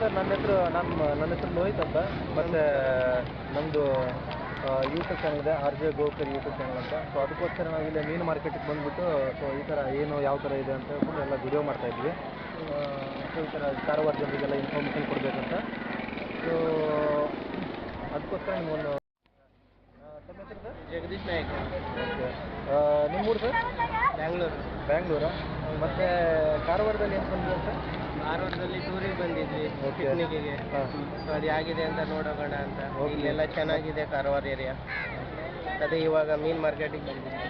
Sir ನನ್ನ ಹೆಸರು ಲೋಹಿತ್ ಅಂತ. ಮತ್ತು ನಮ್ಮದು ಯೂಟ್ಯೂಬ್ ಚಾನಲ್ ಇದೆ, ಆರ್ ಜೆ ಗೋಕರ್ ಯೂಟ್ಯೂಬ್ ಚಾನಲ್ ಅಂತ. ಸೊ ಅದಕ್ಕೋಸ್ಕರ ನಾವು ಇಲ್ಲಿ ಮೀನು ಮಾರ್ಕೆಟಿಗೆ ಬಂದುಬಿಟ್ಟು ಸೊ ಈ ಥರ ಏನು ಯಾವ ಥರ ಇದೆ ಅಂತ ಹೇಳ್ಕೊಂಡು ಎಲ್ಲ ವಿಡಿಯೋ ಮಾಡ್ತಾಯಿದ್ವಿ. ಸೊ ಈ ಥರ ಕಾರವಾರ ಜನರಿಗೆಲ್ಲ ಇನ್ಫಾರ್ಮೇಷನ್ ಕೊಡಬೇಕಂತ. ಸೊ ಅದಕ್ಕೋಸ್ಕರ ನಿಮ್ಮೊಂದು ತಮ್ಮ ಹೆಸರು ಸರ್? ಜಗದೀಶ್ ನಾಯ್ಕ. ಓಕೆ. ನಿಮ್ಮೂರು ಸರ್? ಬ್ಯಾಂಗ್ಳೂರಾ? ಮತ್ತು ಕಾರವಾರದಲ್ಲಿ ಏನು ಬಂದಿದೆ ಸರ್? ಕಾರವಾರದಲ್ಲಿ ಟೂರಿಗೆ ಬಂದಿದ್ವಿ, ಪಿಕ್ನಿಕ್ಕಿಗೆ. ಸೊ ಅದು ಹೇಗಿದೆ ಅಂತ ನೋಡೋಣ ಅಂತ. ಇಲ್ಲೆಲ್ಲ ಚೆನ್ನಾಗಿದೆ ಕಾರವಾರ ಏರಿಯಾ. ಅದೇ ಇವಾಗ ಮೀನು ಮಾರ್ಕೆಟಿಗೆ ಬಂದಿದ್ವಿ.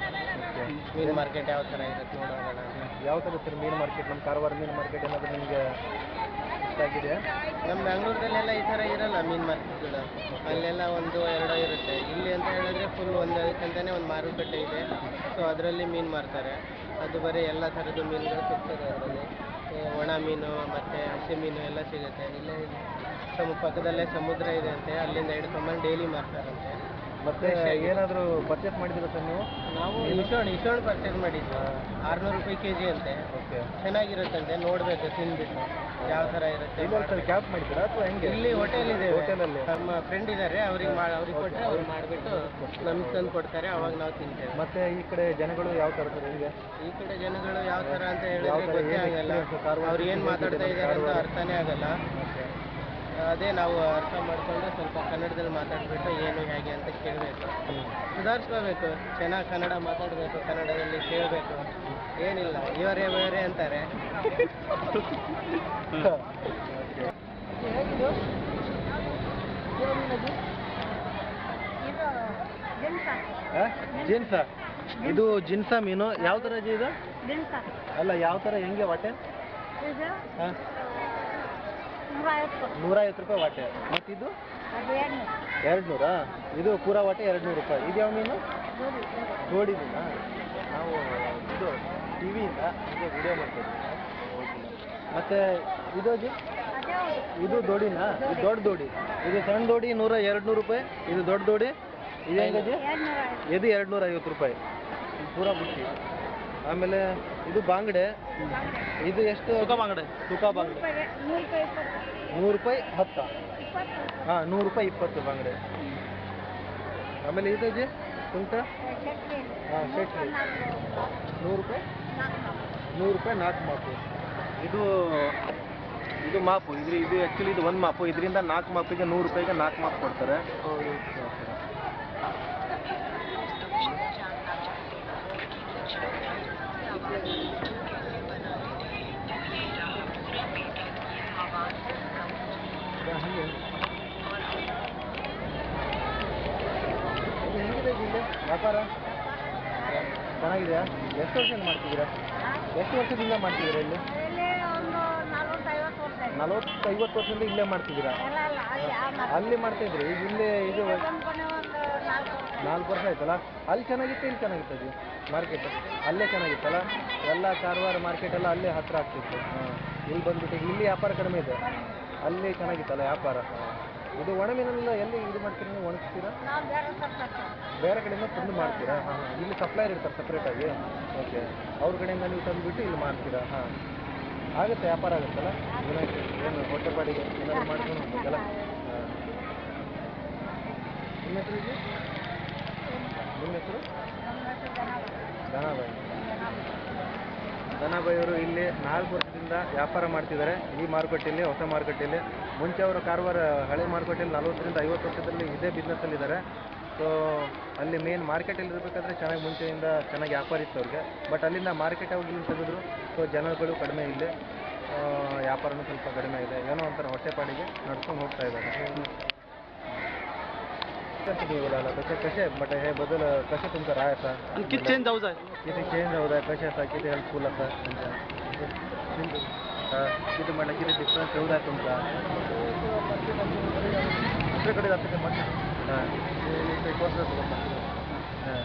ಮೀನು ಮಾರ್ಕೆಟ್ ಯಾವ ಥರ ಇರುತ್ತೆ ನೋಡೋಣ ಅಂತ. ಯಾವ ಥರ ಸರ್ ಮೀನು ಮಾರ್ಕೆಟ್? ನಮ್ಮ ಕಾರವಾರ ಮೀನು ಮಾರ್ಕೆಟ್ ಏನಾದರೂ ನಿಮಗೆ ಇಷ್ಟ ಆಗಿದೆ? ನಮ್ಮ ಬೆಂಗಳೂರಲ್ಲೆಲ್ಲ ಈ ಥರ ಇರಲ್ಲ ಮೀನು ಮಾರ್ಕೆಟ್ಗಳು. ಅಲ್ಲೆಲ್ಲ ಒಂದು ಎರಡೋ ಇರುತ್ತೆ. ಇಲ್ಲಿ ಅಂತ ಹೇಳಿದ್ರೆ ಫುಲ್ ಒಂದಕ್ಕಂತಲೇ ಒಂದು ಮಾರುಕಟ್ಟೆ ಇದೆ. ಸೊ ಅದರಲ್ಲಿ ಮೀನು ಮಾರ್ತಾರೆ. ಅದು ಬರೀ ಎಲ್ಲ ಥರದ್ದು ಮೀನುಗಳು ಸಿಗ್ತದೆ ಅದರಲ್ಲಿ. ಒಣ ಮೀನು ಮತ್ತು ಹಸಿ ಮೀನು ಎಲ್ಲ ಸಿಗುತ್ತೆ. ಇಲ್ಲೇ ಪಕ್ಕದಲ್ಲೇ ಸಮುದ್ರ ಇದೆ ಅಂತೆ, ಅಲ್ಲಿಂದ ಹಿಡ್ಕೊಂಬಂದು ಡೈಲಿ ಮಾರ್ತಾರಂತೆ. ಮತ್ತು ಏನಾದರೂ ಪರ್ಚೇಸ್ ಮಾಡಿದ್ದೀರಾ ಸರ್ ನೀವು? ನಾವು ಇಸೋಣ್ ಪರ್ಚೇಸ್ ಮಾಡಿದ್ವಿ. 600 ರೂಪಾಯಿ kg ಅಂತೆ. ಓಕೆ. ಚೆನ್ನಾಗಿರುತ್ತಂತೆ, ನೋಡಬೇಕು ತಿಂದ್ಬಿಟ್ಟು ಯಾವ ಥರ ಇರುತ್ತೆ. ಇಲ್ಲ ಸರ್ ಕ್ಯಾಬ್ ಮಾಡಿದ್ದೀರಾ ಅಥವಾ ಹೆಂಗೆ? ಇಲ್ಲಿ ಹೋಟೆಲ್ ಇದೆ, ಹೋಟೆಲಲ್ಲಿ ನಮ್ಮ ಫ್ರೆಂಡ್ ಇದ್ದಾರೆ, ಅವ್ರಿಗೆ ಕೊಟ್ಟರೆ ಅವ್ರು ಮಾಡಿಬಿಟ್ಟು ನಮ್ಗೆ ತಂದು ಕೊಡ್ತಾರೆ, ಅವಾಗ ನಾವು ತಿಂತೇವೆ. ಮತ್ತು ಈ ಕಡೆ ಜನಗಳು ಯಾವ ಥರ ಸರ್ ಹೆಂಗೆ? ಈ ಕಡೆ ಜನಗಳು ಯಾವ ಥರ ಅಂತ ಹೇಳಿದ್ರೆ ಗೊತ್ತೇ ಆಗಲ್ಲ. ಅವ್ರು ಏನು ಮಾತಾಡ್ತಾ ಇದ್ದಾರೆ ಅಂತ ಅರ್ಥನೇ ಆಗಲ್ಲ. ಅದೇ ನಾವು ಅರ್ಥ ಮಾಡಿಕೊಂಡು ಸ್ವಲ್ಪ ಕನ್ನಡದಲ್ಲಿ ಮಾತಾಡಿಬಿಟ್ಟು ಏನು ಹೇಗೆ ಅಂತ ಕೇಳಬೇಕು, ಸುಧಾರಿಸ್ಕೋಬೇಕು. ಚೆನ್ನಾಗಿ ಕನ್ನಡ ಮಾತಾಡಬೇಕು, ಕನ್ನಡದಲ್ಲಿ ಕೇಳಬೇಕು. ಏನಿಲ್ಲ ಇವರೇ ಬೇರೆ ಅಂತಾರೆ. ಜಿನ್ಸ? ಇದು ಜಿನ್ಸ ಮೀನು ಯಾವ ಥರ ಇದು? ಅಲ್ಲ ಯಾವ ಥರ ಹೆಂಗೆ ವಾಟೆ? ಹಾಂ, 150 ರೂಪಾಯಿ ವಾಟೆ. ಮತ್ತು ಇದು 200? ಇದು ಪೂರಾ ವಾಟೆ 200 ರೂಪಾಯಿ. ಇದು ಯಾವ ಮೀನು? ಜೋಡಿ ಮೀನಾ? ನಾವು ಇದು ಟಿ ವಿಯಿಂದ ಇದು ವಿಡಿಯೋ ಮಾಡ್ತಿದ್ವಿ. ಮತ್ತು ಇದು ಇದು ದೋಡಿನಾ? ಇದು ದೊಡ್ಡ ದೋಡಿ. ಇದು ಸಣ್ಣ ದೋಡಿ 200 ರೂಪಾಯಿ. ಇದು ದೊಡ್ಡ ದೋಡಿ ಇದು ಹೆಂಗಜಿ? ಇದು 250 ರೂಪಾಯಿ ಪೂರಾ ಬುಟ್ಟಿ. ಆಮೇಲೆ ಇದು ಬಾಂಗಡೆ. ಇದು ಎಷ್ಟು? ಸುಕ್ಕ ಬಾಂಗಡೆ. 100 ರೂಪಾಯಿ 10. ಹಾಂ, 100 ರೂಪಾಯಿ 20 ಬಾಂಗಡೆ. ಆಮೇಲೆ ಇದು ಅಜ್ಜಿ ಕುಂಟ? ಹಾಂ, ಶೆಟ್ಟಿ 100 ರೂಪಾಯಿ 4 ಮಾಪು. ಇದು ಮಾಪು. ಇದು ಆ್ಯಕ್ಚುಲಿ ಇದು 1 ಮಾಪು. ಇದರಿಂದ 4 ಮಾಪಿಗೆ 100 ರೂಪಾಯಿಗೆ 4 ಮಾಪು ಕೊಡ್ತಾರೆ. ಹೆಂಗಿದೆ ಇಲ್ಲಿ ವ್ಯಾಪಾರ? ಚೆನ್ನಾಗಿದೆಯಾ? ಎಷ್ಟು ವರ್ಷದಿಂದ ಮಾಡ್ತಿದ್ದೀರಾ? ಎಷ್ಟು ವರ್ಷದಿಂದ ಮಾಡ್ತಿದ್ದೀರಾ ಇಲ್ಲಿ? 40-50 ವರ್ಷದಿಂದ ಇಲ್ಲೇ ಮಾಡ್ತಿದ್ದೀರಾ? ಅಲ್ಲಿ ಮಾಡ್ತಾಯಿದ್ರಿ, ಈಗ ಇಲ್ಲೇ ಇದು 4 ವರ್ಷ ಆಯ್ತಲ್ಲ. ಅಲ್ಲಿ ಚೆನ್ನಾಗಿತ್ತು, ಇಲ್ಲಿ ಚೆನ್ನಾಗಿತ್ತು ಅದು ಮಾರ್ಕೆಟ್? ಅಲ್ಲೇ ಚೆನ್ನಾಗಿತ್ತಲ್ಲ, ಎಲ್ಲ ಕಾರವಾರ ಮಾರ್ಕೆಟೆಲ್ಲ ಅಲ್ಲೇ ಹತ್ತಿರ ಆಗ್ತಿತ್ತು. ಹಾಂ, ಇಲ್ಲಿ ಬಂದ್ಬಿಟ್ಟು ಇಲ್ಲಿ ವ್ಯಾಪಾರ ಕಡಿಮೆ ಇದೆ, ಅಲ್ಲಿ ಚೆನ್ನಾಗಿತ್ತಲ್ಲ ವ್ಯಾಪಾರ. ಇದು ಒಣ ಮೀನೆಲ್ಲ ಎಲ್ಲಿ ಇದು ಮಾಡ್ತೀರಾ ನೀವು? ಒಣಗಿಸ್ತೀರಾ? ಬೇರೆ ಕಡೆಯಿಂದ ತಂದು ಮಾಡ್ತೀರಾ? ಹಾಂ ಹಾಂ. ಇಲ್ಲಿ ಸಪ್ಲೈಯರ್ ಇರ್ತಾರೆ ಸಪ್ರೇಟಾಗಿ? ಓಕೆ. ಅವ್ರ ಕಡೆಯಿಂದ ನೀವು ತಂದುಬಿಟ್ಟು ಇಲ್ಲಿ ಮಾಡ್ತೀರಾ? ಹಾಂ, ಆಗುತ್ತೆ ವ್ಯಾಪಾರ ಆಗುತ್ತಲ್ಲ. ಏನು ಹೊಟ್ಟೆಪಾಡಿಗೆ ಏನಾದರೂ ಮಾಡ್ಕೊಂಡು ಹೋಗ್ಬೇಕಲ್ಲ. ಹಾಂ. ನಿಮ್ಮ ಹೆಸರು ಇದೆ? ನಿಮ್ಮ ಹೆಸರು? ಧನಾಬಾಯಿ ಅವರು ಇಲ್ಲಿ 4 ವರ್ಷದಿಂದ ವ್ಯಾಪಾರ ಮಾಡ್ತಿದ್ದಾರೆ ಈ ಮಾರುಕಟ್ಟೆಯಲ್ಲಿ, ಹೊಸ ಮಾರುಕಟ್ಟೆಯಲ್ಲಿ. ಮುಂಚೆ ಅವರು ಕಾರವಾರ ಹಳೆ ಮಾರುಕಟ್ಟೆಯಲ್ಲಿ 40-50 ವರ್ಷದಲ್ಲಿ ಇದೇ ಬಿಸ್ನೆಸ್ಸಲ್ಲಿದ್ದಾರೆ. ಸೊ ಅಲ್ಲಿ ಮೇನ್ ಮಾರ್ಕೆಟಲ್ಲಿ ಇರಬೇಕಾದ್ರೆ ಚೆನ್ನಾಗಿ ಮುಂಚೆಯಿಂದ ಚೆನ್ನಾಗಿ ವ್ಯಾಪಾರ ಇತ್ತು ಅವ್ರಿಗೆ. ಬಟ್ ಅಲ್ಲಿಂದ ಮಾರ್ಕೆಟ್ ಹೋಗಿ ಇಲ್ಲಿ ತೆಗೆದ್ರು. ಸೊ ಜನಗಳು ಕಡಿಮೆ, ಇಲ್ಲಿ ವ್ಯಾಪಾರನೂ ಸ್ವಲ್ಪ ಕಡಿಮೆ ಇದೆ. ಏನೋ ಒಂಥರ ಹೊಟ್ಟೆಪಾಡಿಗೆ ನಡ್ಕೊಂಡು ಹೋಗ್ತಾ इದ್ದಾರೆ. तुम्ही बोलायला तसे कसे बट हे बदल कसे तुमचा राय असा किती चेंज होत आहे कसे असा किती हेल्पफुल असा तुमच्या किती म्हटलं किती डिफरन्स होत आहे तुमचा दुसरीकडे जातं ते म्हटलं हां ते हां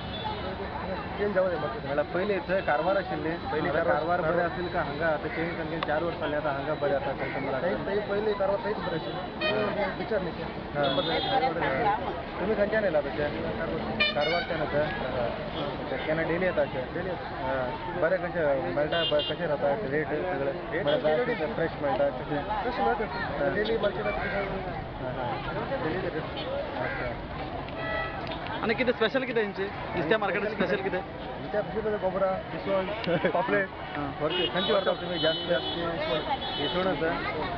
चेंज जाऊ दे मग मला पहिले इथं कारवार असेल पहिले कारवार बरे असतील का हंगा आता चेंज करणे 4 वर्ष झाले आता हंगा बरे आता कस्टमर पहिले कारवार काहीच बरे असेल विचार नाही तुम्ही खंच्या नेला तशा कारवारच्या नका त्यांना डेली येतात डेली बरे कसे मेळटा कसे राहतात रेट सगळं फ्रेश मिळतात कसे मिळतात डेली मार्केटात अच्छा आणि किती स्पेशल किती यांचे नुसत्या मार्केटचे स्पेशल किती त्या पिशवीमध्ये कोबरा विसवण पापलेट वरती खंची वाटतात तुम्ही जास्त विसवणाचं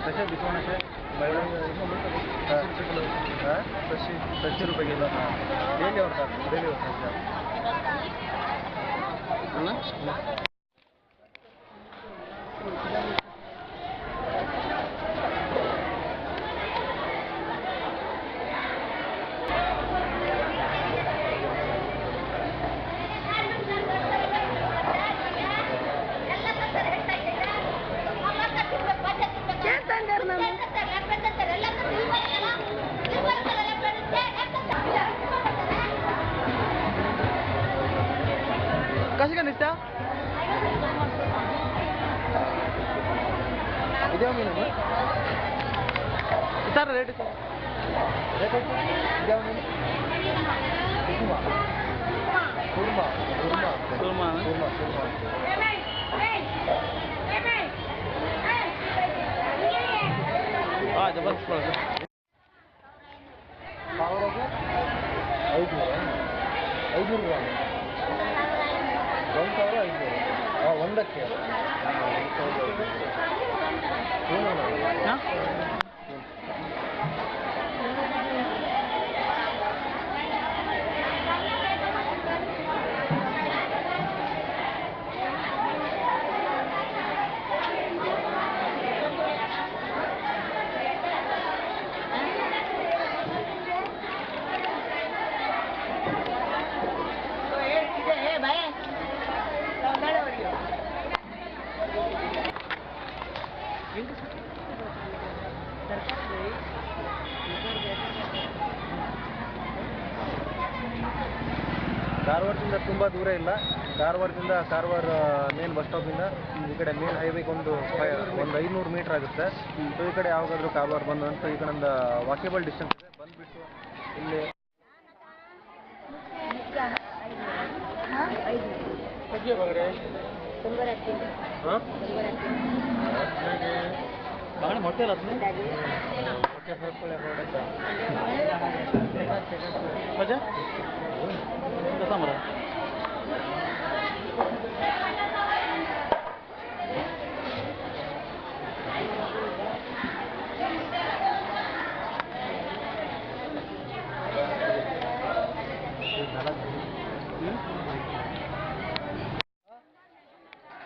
तसे विसवणाचे ₹100 किलो डेली होतात डेली होतात कशी का नित्या ಇದೇ ಮೀನು ಸರ್ ರೇಟ್ ರೇಟ್ ಇದೇ ಮೀನು ಕುರ್ಮಾ ಕುರ್ಮಾ ಕುರ್ಮಾ ಕುರ್ಮಾ ಕುರ್ಮಾ ಹಾಂ ಜಬರ್ದಸ್ತ್ ಸರ್ 500 ಗ್ರಾಮ್ 1,500 ಒಂದಕ್ಕೆ ಧಾರವಾಡದಿಂದ ತುಂಬ ದೂರ ಇಲ್ಲ ಧಾರವಾಡದಿಂದ ಕಾರವಾರ ಮೇನ್ ಬಸ್ ಸ್ಟಾಪಿಂದ ಈ ಕಡೆ ಮೇನ್ ಹೈವೇಗೆ ಒಂದು 500 ಮೀಟರ್ ಆಗುತ್ತೆ ಸೊ ಈ ಕಡೆ ಯಾವಾಗಾದರೂ ಕಾರವಾರ ಬಂದಂತ ಈ ಕಡೆಯಿಂದ ವಾಕೇಬಲ್ ಡಿಸ್ಟೆನ್ಸ್ ಇದೆ ಬಂದುಬಿಟ್ಟು ಇಲ್ಲಿ बांगडे मोठे आलात ना मजा कसा मला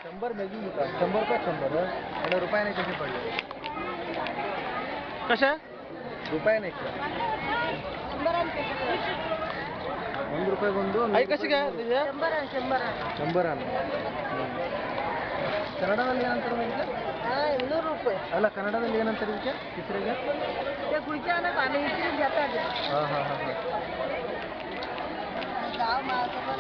₹100 मॅगी होता 100 का 100 आणि रुपये नाही कसे पडले कशा रुपये नाही ₹1 ಬಂದು आई कशी काय 100 ಅಲ್ಲ ಕನ್ನಡದಲ್ಲಿ ಏನಂತಾರೆ ಇದಕ್ಕೆ ₹200 ಅಲ್ಲ ಕನ್ನಡದಲ್ಲಿ ಏನಂತಾರೆ ಇದಕ್ಕೆ ಹೆಸರಿಗೆ ते खुर्च्या ना पाणी इकडे जातात हां हां हां गाव मागं हां